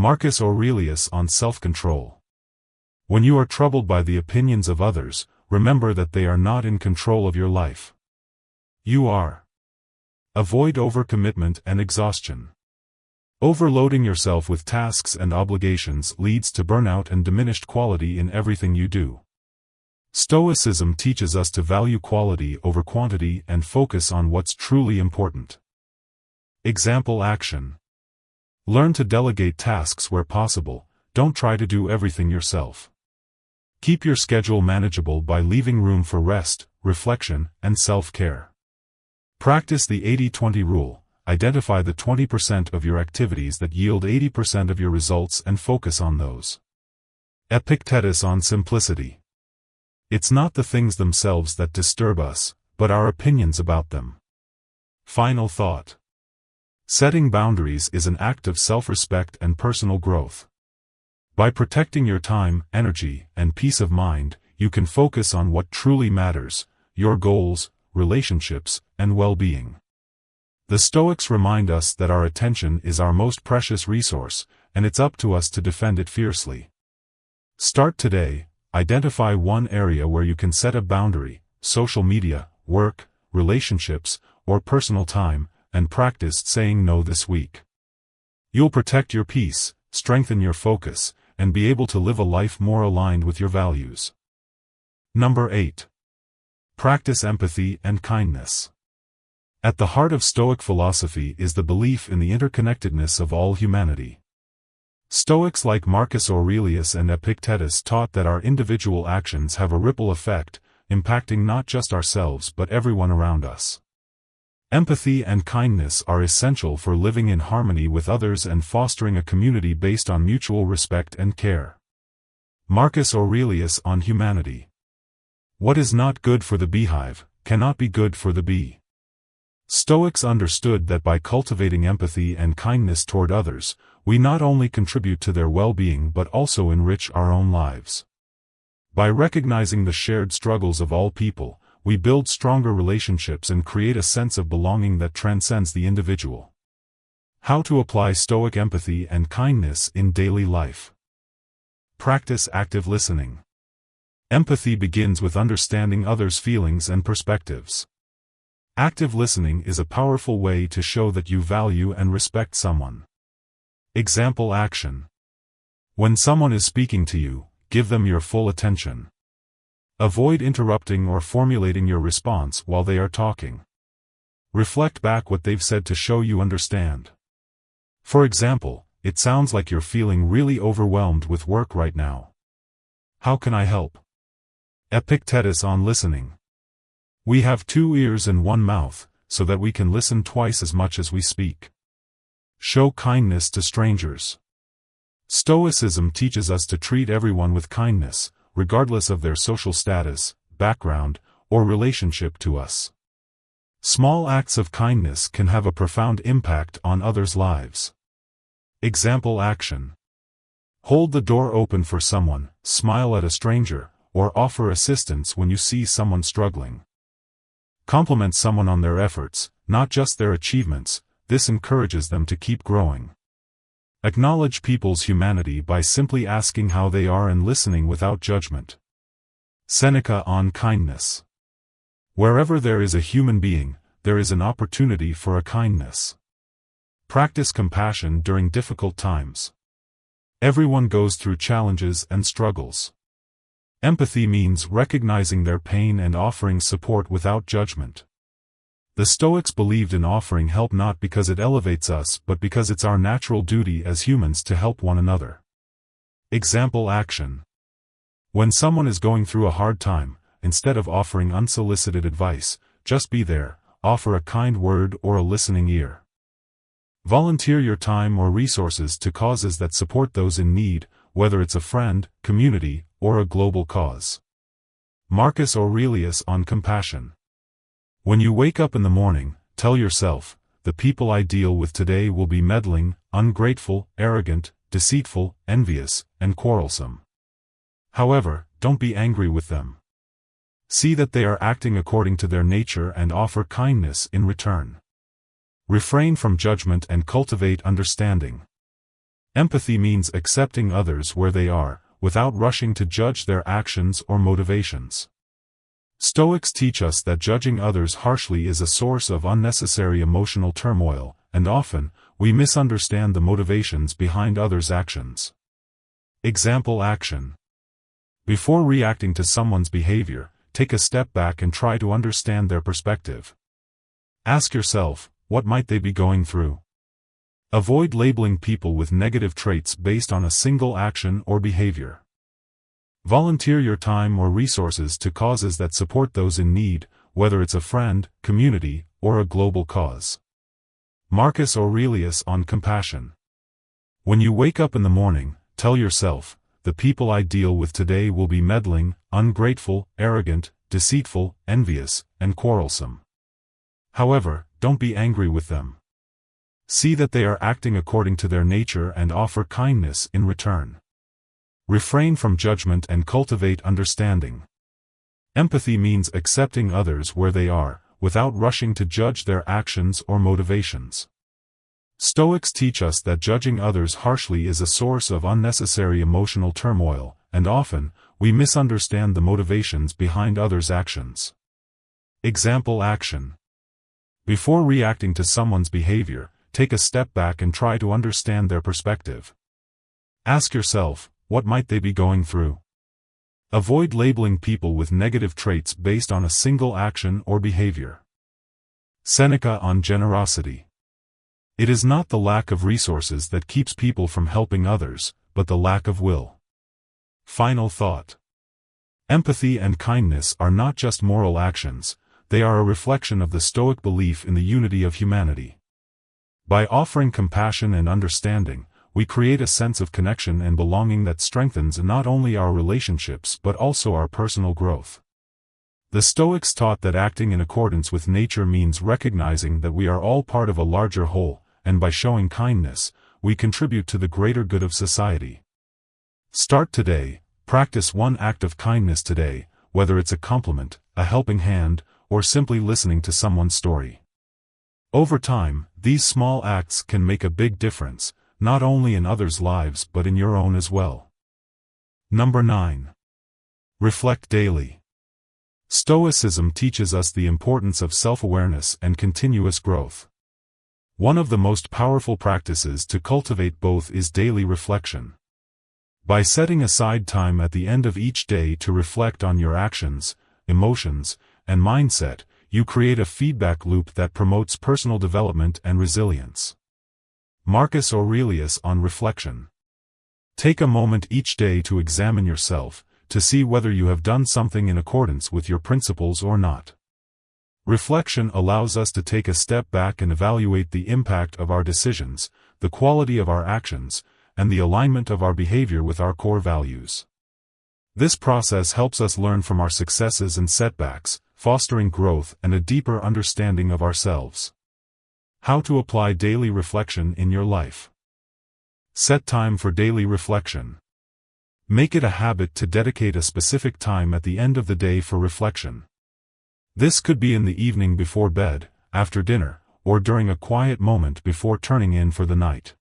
Marcus Aurelius on self-control. When you are troubled by the opinions of others, remember that they are not in control of your life. You are. Avoid overcommitment and exhaustion. Overloading yourself with tasks and obligations leads to burnout and diminished quality in everything you do. Stoicism teaches us to value quality over quantity and focus on what's truly important. Example action. Learn to delegate tasks where possible, don't try to do everything yourself. Keep your schedule manageable by leaving room for rest, reflection, and self-care. Practice the 80-20 rule, identify the 20% of your activities that yield 80% of your results and focus on those. Epictetus on simplicity. It's not the things themselves that disturb us, but our opinions about them. Final thought. Setting boundaries is an act of self-respect and personal growth. By protecting your time, energy, and peace of mind, you can focus on what truly matters, your goals, relationships, and well-being. The Stoics remind us that our attention is our most precious resource, and it's up to us to defend it fiercely. Start today, identify one area where you can set a boundary, social media, work, relationships, or personal time, and practice saying no this week. You'll protect your peace, strengthen your focus, and be able to live a life more aligned with your values. Number 8. Practice empathy and kindness. At the heart of Stoic philosophy is the belief in the interconnectedness of all humanity. Stoics like Marcus Aurelius and Epictetus taught that our individual actions have a ripple effect, impacting not just ourselves but everyone around us. Empathy and kindness are essential for living in harmony with others and fostering a community based on mutual respect and care. Marcus Aurelius on humanity. What is not good for the beehive, cannot be good for the bee. Stoics understood that by cultivating empathy and kindness toward others, we not only contribute to their well-being but also enrich our own lives. By recognizing the shared struggles of all people, we build stronger relationships and create a sense of belonging that transcends the individual. How to apply Stoic empathy and kindness in daily life. Practice active listening. Empathy begins with understanding others' feelings and perspectives. Active listening is a powerful way to show that you value and respect someone. Example action. When someone is speaking to you, give them your full attention. Avoid interrupting or formulating your response while they are talking. Reflect back what they've said to show you understand. For example, it sounds like you're feeling really overwhelmed with work right now. How can I help? Epictetus on listening. We have 2 ears and 1 mouth, so that we can listen twice as much as we speak. Show kindness to strangers. Stoicism teaches us to treat everyone with kindness, regardless of their social status, background, or relationship to us. Small acts of kindness can have a profound impact on others' lives. Example action. Hold the door open for someone, smile at a stranger, or offer assistance when you see someone struggling. Compliment someone on their efforts, not just their achievements. This encourages them to keep growing. Acknowledge people's humanity by simply asking how they are and listening without judgment. Seneca on kindness. Wherever there is a human being, there is an opportunity for a kindness. Practice compassion during difficult times. Everyone goes through challenges and struggles. Empathy means recognizing their pain and offering support without judgment. The Stoics believed in offering help not because it elevates us but because it's our natural duty as humans to help one another. Example action. When someone is going through a hard time, instead of offering unsolicited advice, just be there, offer a kind word or a listening ear. Volunteer your time or resources to causes that support those in need, whether it's a friend, community, or a global cause. Marcus Aurelius on compassion. When you wake up in the morning, tell yourself, the people I deal with today will be meddling, ungrateful, arrogant, deceitful, envious, and quarrelsome. However, don't be angry with them. See that they are acting according to their nature and offer kindness in return. Refrain from judgment and cultivate understanding. Empathy means accepting others where they are, without rushing to judge their actions or motivations. Stoics teach us that judging others harshly is a source of unnecessary emotional turmoil, and often, we misunderstand the motivations behind others' actions. Example action. Before reacting to someone's behavior, take a step back and try to understand their perspective. Ask yourself, what might they be going through? Avoid labeling people with negative traits based on a single action or behavior. Volunteer your time or resources to causes that support those in need, whether it's a friend, community, or a global cause. Marcus Aurelius on compassion. When you wake up in the morning, tell yourself, the people I deal with today will be meddling, ungrateful, arrogant, deceitful, envious, and quarrelsome. However, don't be angry with them. See that they are acting according to their nature and offer kindness in return. Refrain from judgment and cultivate understanding. Empathy means accepting others where they are, without rushing to judge their actions or motivations. Stoics teach us that judging others harshly is a source of unnecessary emotional turmoil, and often, we misunderstand the motivations behind others' actions. Example action. Before reacting to someone's behavior, take a step back and try to understand their perspective. Ask yourself, what might they be going through? Avoid labeling people with negative traits based on a single action or behavior. Seneca on generosity. It is not the lack of resources that keeps people from helping others, but the lack of will. Final thought. Empathy and kindness are not just moral actions, they are a reflection of the Stoic belief in the unity of humanity. By offering compassion and understanding, we create a sense of connection and belonging that strengthens not only our relationships but also our personal growth. The Stoics taught that acting in accordance with nature means recognizing that we are all part of a larger whole, and by showing kindness, we contribute to the greater good of society. Start today, practice one act of kindness today, whether it's a compliment, a helping hand, or simply listening to someone's story. Over time, these small acts can make a big difference, not only in others' lives but in your own as well. Number 9. Reflect daily. Stoicism teaches us the importance of self-awareness and continuous growth. One of the most powerful practices to cultivate both is daily reflection. By setting aside time at the end of each day to reflect on your actions, emotions, and mindset, you create a feedback loop that promotes personal development and resilience. Marcus Aurelius on reflection. Take a moment each day to examine yourself, to see whether you have done something in accordance with your principles or not. Reflection allows us to take a step back and evaluate the impact of our decisions, the quality of our actions, and the alignment of our behavior with our core values. This process helps us learn from our successes and setbacks, fostering growth and a deeper understanding of ourselves. How to apply daily reflection in your life. Set time for daily reflection. Make it a habit to dedicate a specific time at the end of the day for reflection. This could be in the evening before bed, after dinner, or during a quiet moment before turning in for the night.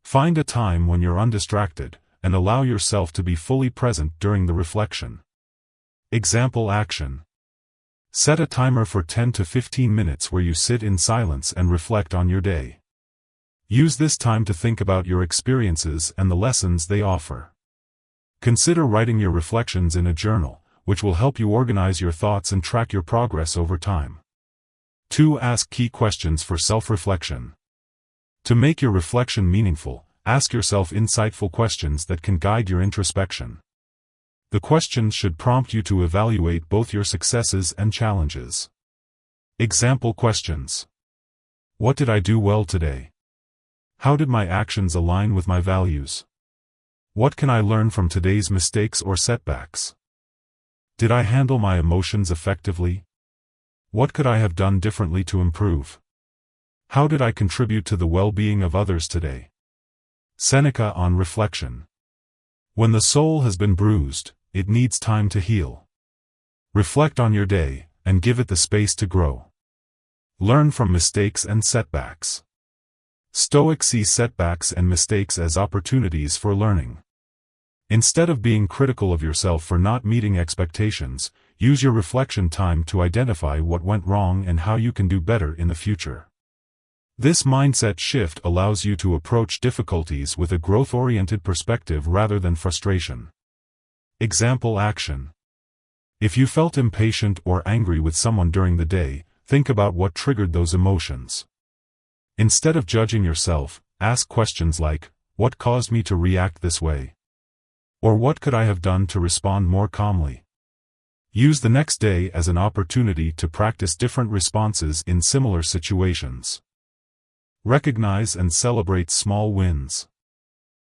Find a time when you're undistracted, and allow yourself to be fully present during the reflection. Example action. Set a timer for 10 to 15 minutes where you sit in silence and reflect on your day. Use this time to think about your experiences and the lessons they offer. Consider writing your reflections in a journal, which will help you organize your thoughts and track your progress over time. 2. Ask key questions for self-reflection. To make your reflection meaningful, ask yourself insightful questions that can guide your introspection. The questions should prompt you to evaluate both your successes and challenges. Example questions. What did I do well today? How did my actions align with my values? What can I learn from today's mistakes or setbacks? Did I handle my emotions effectively? What could I have done differently to improve? How did I contribute to the well-being of others today? Seneca on reflection. When the soul has been bruised, it needs time to heal. Reflect on your day, and give it the space to grow. Learn from mistakes and setbacks. Stoics see setbacks and mistakes as opportunities for learning. Instead of being critical of yourself for not meeting expectations, use your reflection time to identify what went wrong and how you can do better in the future. This mindset shift allows you to approach difficulties with a growth-oriented perspective rather than frustration. Example action. If you felt impatient or angry with someone during the day, think about what triggered those emotions. Instead of judging yourself, ask questions like, what caused me to react this way? Or what could I have done to respond more calmly? Use the next day as an opportunity to practice different responses in similar situations. Recognize and celebrate small wins.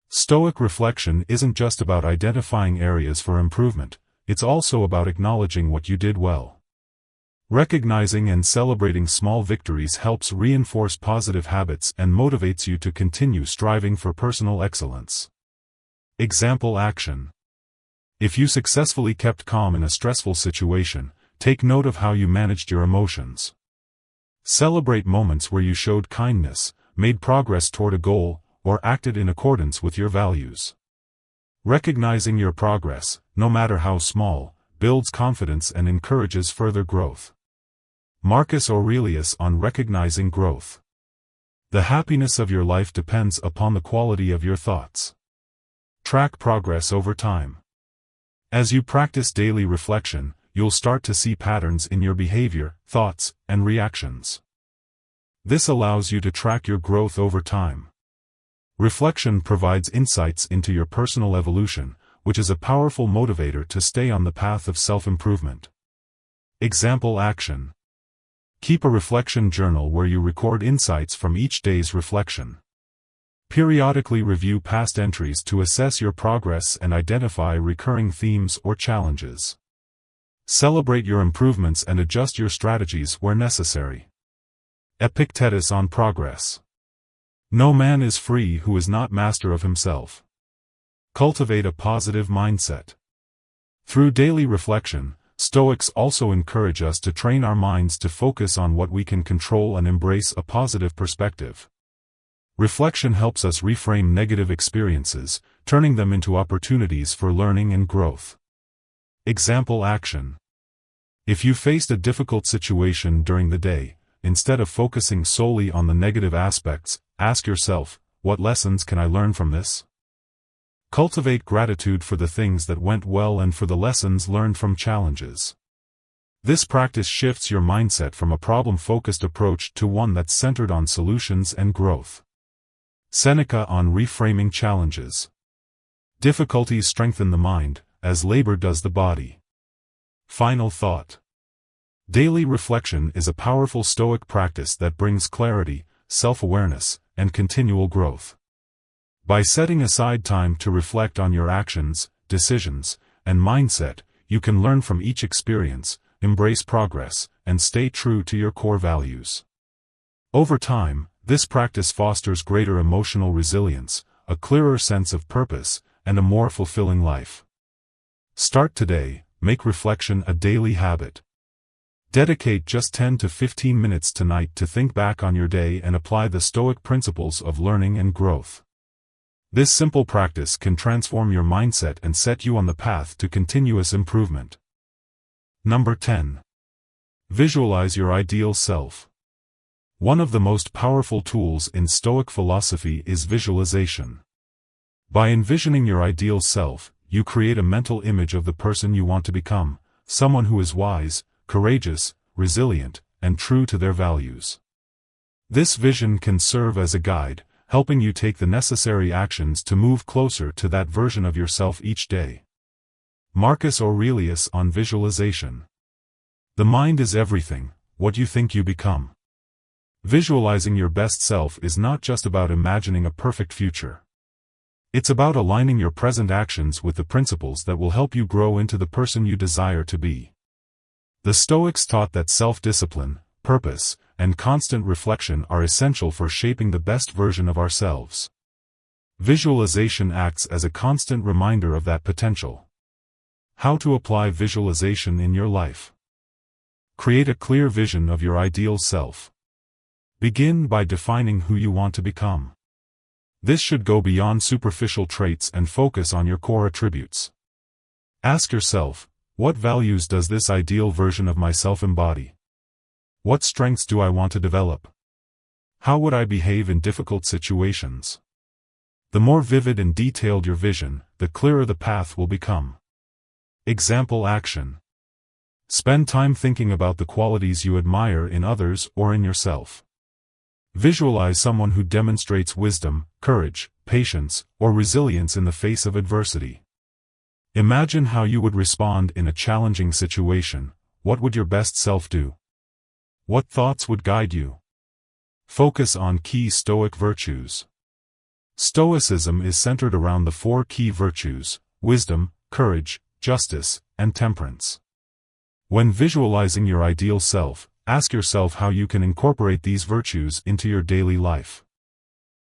Stoic reflection isn't just about identifying areas for improvement, it's also about acknowledging what you did well. Recognizing and celebrating small victories helps reinforce positive habits and motivates you to continue striving for personal excellence. Example action. If you successfully kept calm in a stressful situation, take note of how you managed your emotions. Celebrate moments where you showed kindness, made progress toward a goal, or acted in accordance with your values. Recognizing your progress, no matter how small, builds confidence and encourages further growth. Marcus Aurelius on recognizing growth. The happiness of your life depends upon the quality of your thoughts. Track progress over time. As you practice daily reflection, you'll start to see patterns in your behavior, thoughts, and reactions. This allows you to track your growth over time. Reflection provides insights into your personal evolution, which is a powerful motivator to stay on the path of self-improvement. Example action. Keep a reflection journal where you record insights from each day's reflection. Periodically review past entries to assess your progress and identify recurring themes or challenges. Celebrate your improvements and adjust your strategies where necessary. Epictetus on progress. No man is free who is not master of himself. Cultivate a positive mindset. Through daily reflection, Stoics also encourage us to train our minds to focus on what we can control and embrace a positive perspective. Reflection helps us reframe negative experiences, turning them into opportunities for learning and growth. Example action. If you faced a difficult situation during the day, instead of focusing solely on the negative aspects, ask yourself, what lessons can I learn from this? Cultivate gratitude for the things that went well and for the lessons learned from challenges. This practice shifts your mindset from a problem-focused approach to one that's centered on solutions and growth. Seneca on reframing challenges. Difficulties strengthen the mind, as labor does the body. Final thought. Daily reflection is a powerful Stoic practice that brings clarity, self-awareness, and continual growth. By setting aside time to reflect on your actions, decisions, and mindset, you can learn from each experience, embrace progress, and stay true to your core values. Over time, this practice fosters greater emotional resilience, a clearer sense of purpose, and a more fulfilling life. Start today, make reflection a daily habit. Dedicate just 10 to 15 minutes tonight to think back on your day and apply the Stoic principles of learning and growth. This simple practice can transform your mindset and set you on the path to continuous improvement. Number 10. Visualize your ideal self. One of the most powerful tools in Stoic philosophy is visualization. By envisioning your ideal self, you create a mental image of the person you want to become, someone who is wise, courageous, resilient, and true to their values. This vision can serve as a guide, helping you take the necessary actions to move closer to that version of yourself each day. Marcus Aurelius on visualization. The mind is everything, what you think you become. Visualizing your best self is not just about imagining a perfect future. It's about aligning your present actions with the principles that will help you grow into the person you desire to be. The Stoics taught that self-discipline, purpose, and constant reflection are essential for shaping the best version of ourselves. Visualization acts as a constant reminder of that potential. How to apply visualization in your life. Create a clear vision of your ideal self. Begin by defining who you want to become. This should go beyond superficial traits and focus on your core attributes. Ask yourself, what values does this ideal version of myself embody? What strengths do I want to develop? How would I behave in difficult situations? The more vivid and detailed your vision, the clearer the path will become. Example action. Spend time thinking about the qualities you admire in others or in yourself. Visualize someone who demonstrates wisdom, courage, patience, or resilience in the face of adversity. Imagine how you would respond in a challenging situation. What would your best self do? What thoughts would guide you? Focus on key Stoic virtues. Stoicism is centered around the 4 key virtues: wisdom, courage, justice, and temperance. When visualizing your ideal self, ask yourself how you can incorporate these virtues into your daily life.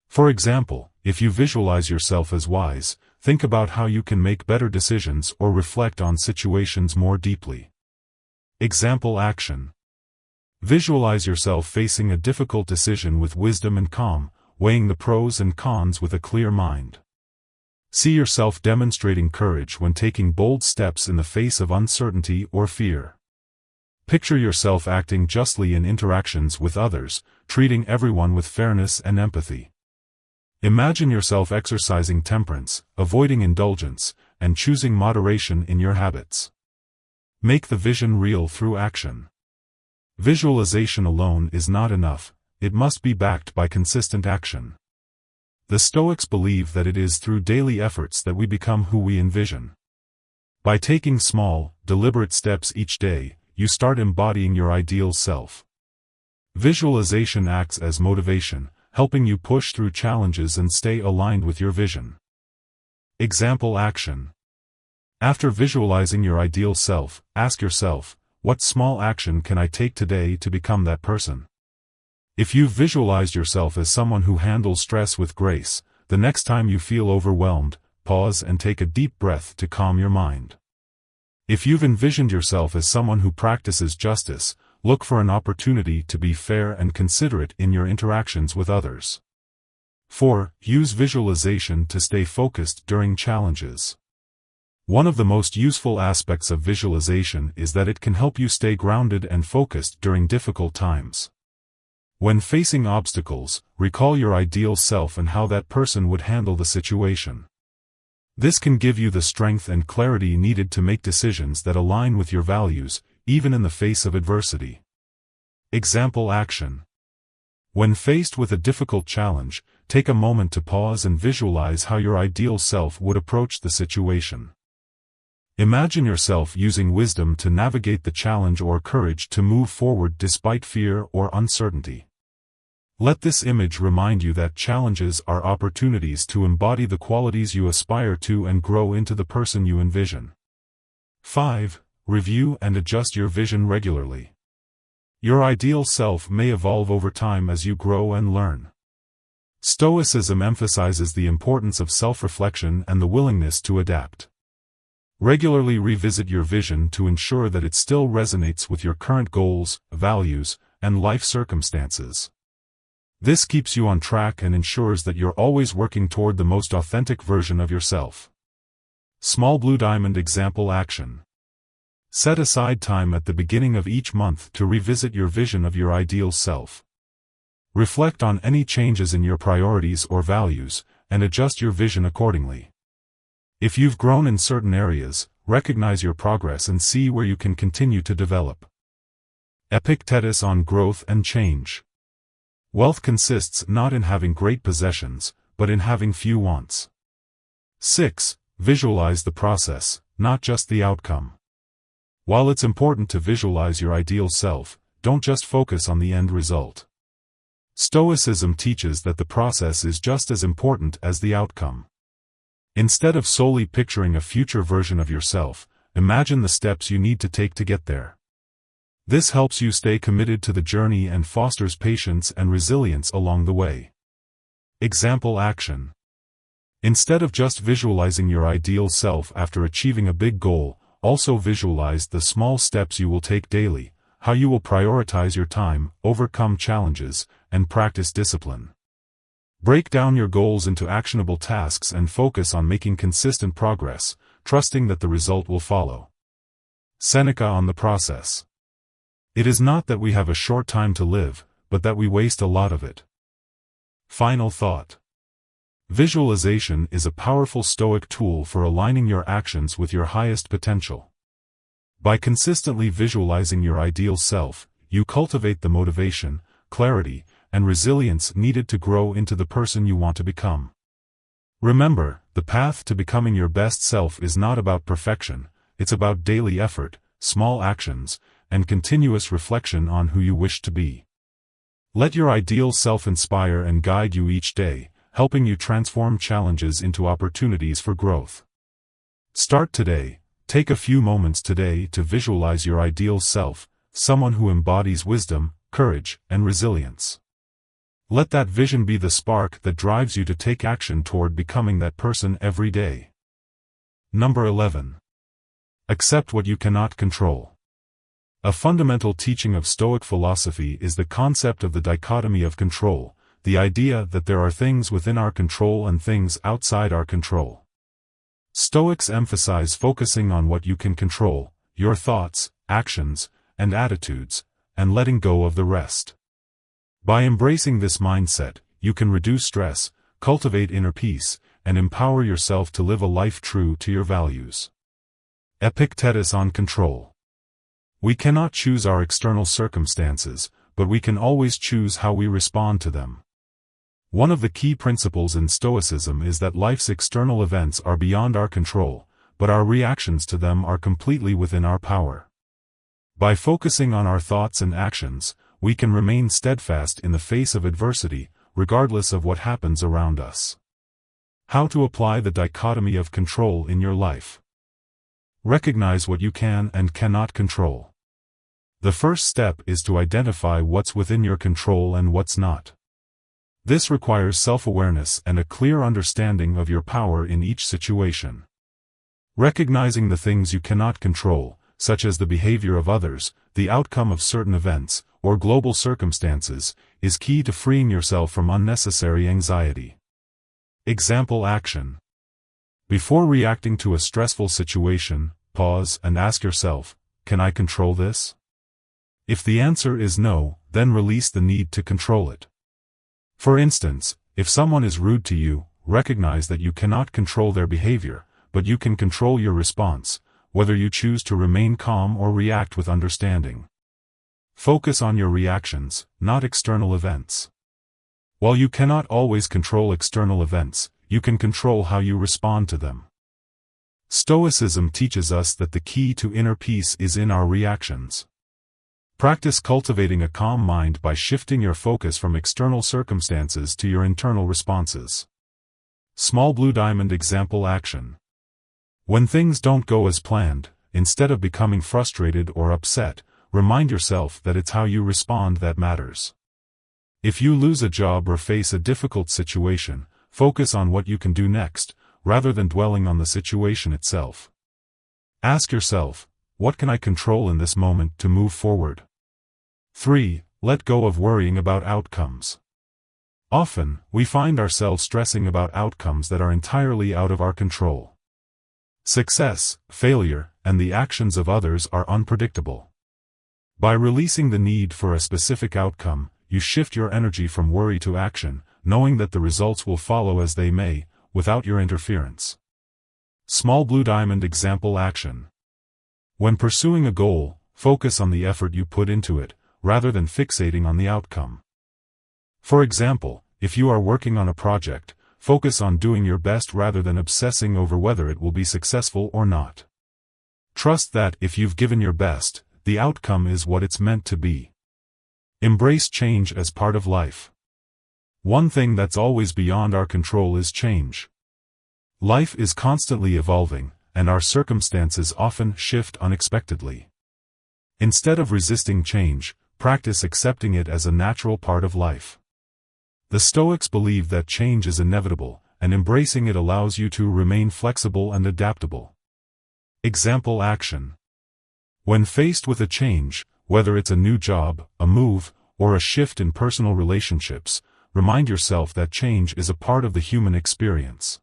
For example, if you visualize yourself as wise, think about how you can make better decisions or reflect on situations more deeply. Example action. Visualize yourself facing a difficult decision with wisdom and calm, weighing the pros and cons with a clear mind. See yourself demonstrating courage when taking bold steps in the face of uncertainty or fear. Picture yourself acting justly in interactions with others, treating everyone with fairness and empathy. Imagine yourself exercising temperance, avoiding indulgence, and choosing moderation in your habits. Make the vision real through action. Visualization alone is not enough, it must be backed by consistent action. The Stoics believe that it is through daily efforts that we become who we envision. By taking small, deliberate steps each day, you start embodying your ideal self. Visualization acts as motivation, helping you push through challenges and stay aligned with your vision. Example action. After visualizing your ideal self, ask yourself, what small action can I take today to become that person? If you've visualized yourself as someone who handles stress with grace, the next time you feel overwhelmed, pause and take a deep breath to calm your mind. If you've envisioned yourself as someone who practices justice, look for an opportunity to be fair and considerate in your interactions with others. 4. Use visualization to stay focused during challenges. One of the most useful aspects of visualization is that it can help you stay grounded and focused during difficult times. When facing obstacles, recall your ideal self and how that person would handle the situation. This can give you the strength and clarity needed to make decisions that align with your values, even in the face of adversity. Example action. When faced with a difficult challenge, take a moment to pause and visualize how your ideal self would approach the situation. Imagine yourself using wisdom to navigate the challenge or courage to move forward despite fear or uncertainty. Let this image remind you that challenges are opportunities to embody the qualities you aspire to and grow into the person you envision. 5. Review and adjust your vision regularly. Your ideal self may evolve over time as you grow and learn. Stoicism emphasizes the importance of self-reflection and the willingness to adapt. Regularly revisit your vision to ensure that it still resonates with your current goals, values, and life circumstances. This keeps you on track and ensures that you're always working toward the most authentic version of yourself. Small blue diamond example action. Set aside time at the beginning of each month to revisit your vision of your ideal self. Reflect on any changes in your priorities or values, and adjust your vision accordingly. If you've grown in certain areas, recognize your progress and see where you can continue to develop. Epictetus on growth and change. Wealth consists not in having great possessions, but in having few wants. 6. Visualize the process, not just the outcome. While it's important to visualize your ideal self, don't just focus on the end result. Stoicism teaches that the process is just as important as the outcome. Instead of solely picturing a future version of yourself, imagine the steps you need to take to get there. This helps you stay committed to the journey and fosters patience and resilience along the way. Example action. Instead of just visualizing your ideal self after achieving a big goal, also visualize the small steps you will take daily, how you will prioritize your time, overcome challenges, and practice discipline. Break down your goals into actionable tasks and focus on making consistent progress, trusting that the result will follow. Seneca on the process. It is not that we have a short time to live, but that we waste a lot of it. Final thought. Visualization is a powerful Stoic tool for aligning your actions with your highest potential. By consistently visualizing your ideal self, you cultivate the motivation, clarity, and resilience needed to grow into the person you want to become. Remember, the path to becoming your best self is not about perfection, it's about daily effort, small actions, and continuous reflection on who you wish to be. Let your ideal self inspire and guide you each day, helping you transform challenges into opportunities for growth. Start today. Take a few moments today to visualize your ideal self, someone who embodies wisdom, courage, and resilience. Let that vision be the spark that drives you to take action toward becoming that person every day. Number 11. Accept what you cannot control. A fundamental teaching of Stoic philosophy is the concept of the dichotomy of control, the idea that there are things within our control and things outside our control. Stoics emphasize focusing on what you can control, your thoughts, actions, and attitudes, and letting go of the rest. By embracing this mindset, you can reduce stress, cultivate inner peace, and empower yourself to live a life true to your values. Epictetus on control. We cannot choose our external circumstances, but we can always choose how we respond to them. One of the key principles in Stoicism is that life's external events are beyond our control, but our reactions to them are completely within our power. By focusing on our thoughts and actions, we can remain steadfast in the face of adversity, regardless of what happens around us. How to apply the dichotomy of control in your life. Recognize what you can and cannot control. The first step is to identify what's within your control and what's not. This requires self-awareness and a clear understanding of your power in each situation. Recognizing the things you cannot control, such as the behavior of others, the outcome of certain events, or global circumstances, is key to freeing yourself from unnecessary anxiety. Example action. Before reacting to a stressful situation, pause and ask yourself, can I control this? If the answer is no, then release the need to control it. For instance, if someone is rude to you, recognize that you cannot control their behavior, but you can control your response, whether you choose to remain calm or react with understanding. Focus on your reactions, not external events. While you cannot always control external events, you can control how you respond to them. Stoicism teaches us that the key to inner peace is in our reactions. Practice cultivating a calm mind by shifting your focus from external circumstances to your internal responses. Small blue diamond example action. When things don't go as planned, instead of becoming frustrated or upset, remind yourself that it's how you respond that matters. If you lose a job or face a difficult situation, focus on what you can do next, rather than dwelling on the situation itself. Ask yourself, what can I control in this moment to move forward? 3. Let go of worrying about outcomes. Often, we find ourselves stressing about outcomes that are entirely out of our control. Success, failure, and the actions of others are unpredictable. By releasing the need for a specific outcome, you shift your energy from worry to action, knowing that the results will follow as they may, without your interference. Small blue diamond example action. When pursuing a goal, focus on the effort you put into it, rather than fixating on the outcome. For example, if you are working on a project, focus on doing your best rather than obsessing over whether it will be successful or not. Trust that if you've given your best, the outcome is what it's meant to be. Embrace change as part of life. One thing that's always beyond our control is change. Life is constantly evolving, and our circumstances often shift unexpectedly. Instead of resisting change, practice accepting it as a natural part of life. The Stoics believe that change is inevitable, and embracing it allows you to remain flexible and adaptable. Example action. When faced with a change, Whether it's a new job, a move, or a shift in personal relationships, remind yourself that change is a part of the human experience.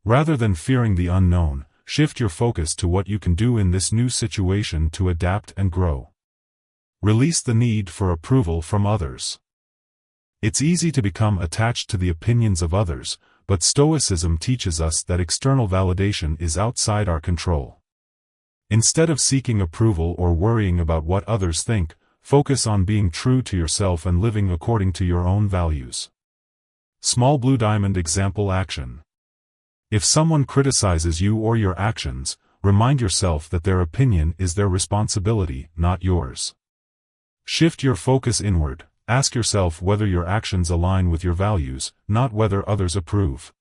Rather than fearing the unknown, shift your focus to what you can do in this new situation to adapt and grow. Release the need for approval from others. It's easy to become attached to the opinions of others, but Stoicism teaches us that external validation is outside our control. Instead of seeking approval or worrying about what others think, focus on being true to yourself and living according to your own values. Small blue diamond example action. If someone criticizes you or your actions, remind yourself that their opinion is their responsibility, not yours. Shift your focus inward. Ask yourself whether your actions align with your values, not whether others approve.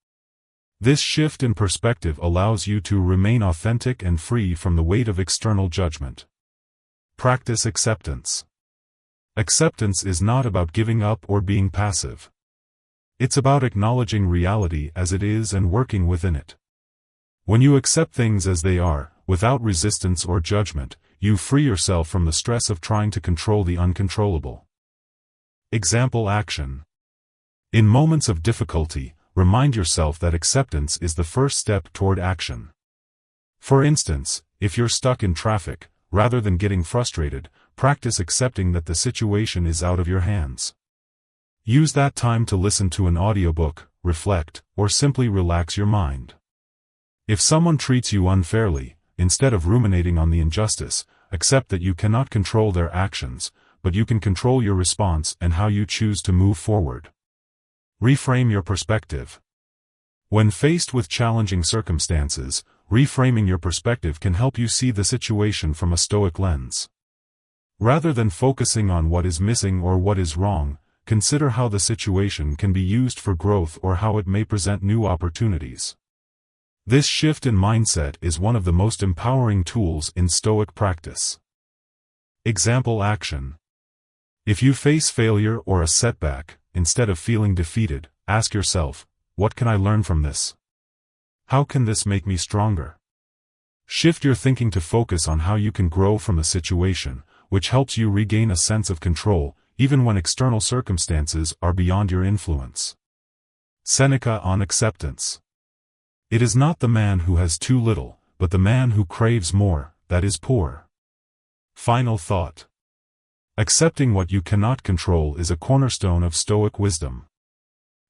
This shift in perspective allows you to remain authentic and free from the weight of external judgment. Practice acceptance. Acceptance is not about giving up or being passive. It's about acknowledging reality as it is and working within it. When you accept things as they are, without resistance or judgment, you free yourself from the stress of trying to control the uncontrollable. Example action. In moments of difficulty, remind yourself that acceptance is the first step toward action. For instance, if you're stuck in traffic, rather than getting frustrated, practice accepting that the situation is out of your hands. Use that time to listen to an audiobook, reflect, or simply relax your mind. If someone treats you unfairly, instead of ruminating on the injustice, accept that you cannot control their actions, but you can control your response and how you choose to move forward. Reframe your perspective. When faced with challenging circumstances, reframing your perspective can help you see the situation from a Stoic lens. Rather than focusing on what is missing or what is wrong, consider how the situation can be used for growth or how it may present new opportunities. This shift in mindset is one of the most empowering tools in Stoic practice. Example action. If you face failure or a setback, instead of feeling defeated, ask yourself, what can I learn from this? How can this make me stronger? Shift your thinking to focus on how you can grow from the situation, which helps you regain a sense of control, even when external circumstances are beyond your influence. Seneca on acceptance. It is not the man who has too little, but the man who craves more, that is poor. Final thought. Accepting what you cannot control is a cornerstone of Stoic wisdom.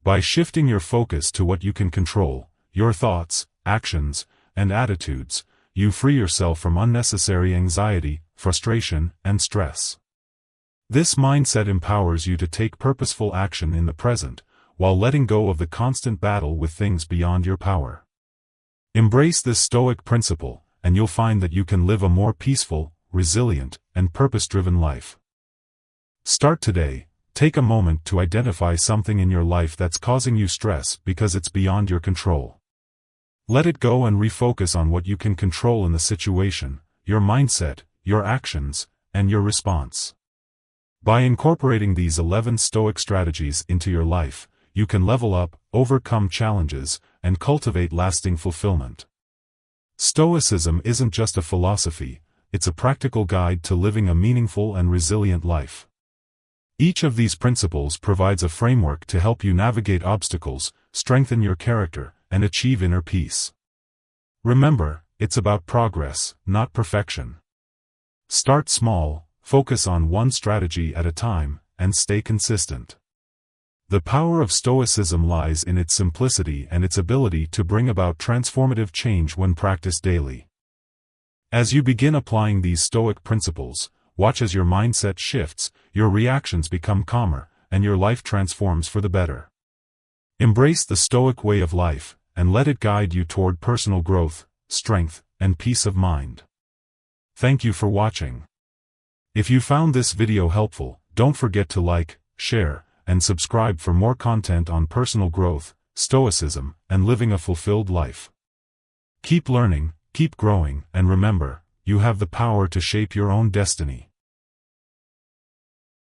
By shifting your focus to what you can control, your thoughts, actions, and attitudes, you free yourself from unnecessary anxiety, frustration, and stress. This mindset empowers you to take purposeful action in the present, while letting go of the constant battle with things beyond your power. Embrace this Stoic principle, and you'll find that you can live a more peaceful, resilient, and purpose-driven life. Start today. Take a moment to identify something in your life that's causing you stress because it's beyond your control. Let it go and refocus on what you can control in the situation, your mindset, your actions, and your response. By incorporating these 11 Stoic strategies into your life, you can level up, overcome challenges, and cultivate lasting fulfillment. Stoicism isn't just a philosophy, it's a practical guide to living a meaningful and resilient life. Each of these principles provides a framework to help you navigate obstacles, strengthen your character, and achieve inner peace. Remember, it's about progress, not perfection. Start small, focus on one strategy at a time, and stay consistent. The power of Stoicism lies in its simplicity and its ability to bring about transformative change when practiced daily. As you begin applying these Stoic principles, watch as your mindset shifts, your reactions become calmer, and your life transforms for the better. Embrace the Stoic way of life, and let it guide you toward personal growth, strength, and peace of mind. Thank you for watching. If you found this video helpful, don't forget to like, share, and subscribe for more content on personal growth, Stoicism, and living a fulfilled life. Keep learning, keep growing, and remember, you have the power to shape your own destiny.